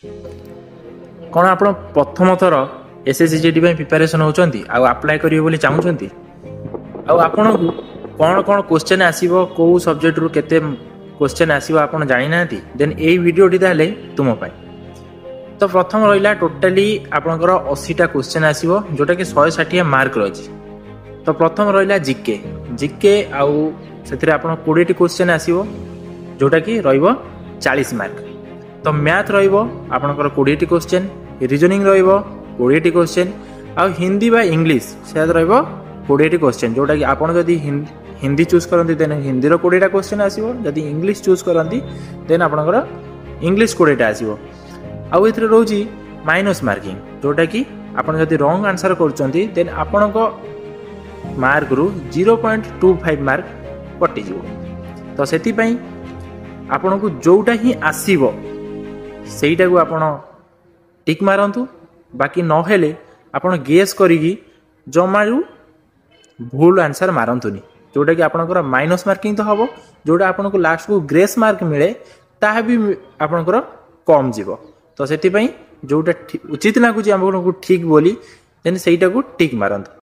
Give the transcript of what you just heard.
कौन आप प्रथम थर एसएससीजीडी प्रिपेरेसन होती आप्लाय करेंगे बोली चाहूँगी आपन को कौन कौन क्वेश्चन आसीबो को सब्जेक्ट रु केते क्वेश्चन आसीबो आपन जानि नांती देन ए वीडियोटी ताले तुम पाई। तो प्रथम रहिला टोटाली आपनकर 80टा क्वेश्चन आसीबो जोटा कि 160 मार्क रही। तो प्रथम रहिला जीके जीके आउ सेथिरे आपन 20टी क्वेश्चन आसीबो जोटा कि रहइबो 40 मार्क। तो मैथ रहिबो आपनकर 20टी क्वेश्चन, रीजनिंग रहिबो 20टी क्वेश्चन आ हिंदी बा इंग्लिश से रहिबो 20टी क्वेश्चन जोटा कि आपन जदि हिंदी चूज करती देन हिंदी 20टा क्वेश्चन आसीबो, जदि इंग्लिश चूज करती देन आपनकर इंग्लिश 20टा आसीबो। आउ एथरे रहउची माइनस मार्किंग जोटा कि आपन जदि रॉन्ग आंसर करचंती देन आपनको मार्क रु 0.25 मार्क कटि जिवो। तो सेति पई आपनको जोटा ही आसीबो सेईटा को आपण टिक मारंतु, बाकी न हेले आपण गेस करिगी जमारू भूल आंसर मारंतुनी जोटा कि आपनकर माइनस मार्किंग तो हबो, जोटा आपनको लास्ट को ग्रेस मार्क मिले ताहा भी आपनकर कम जीवो। तो सेति पई जोटा उचित लागुची आपनको ठीक बोली देन सेईटा को टिक मारंतु।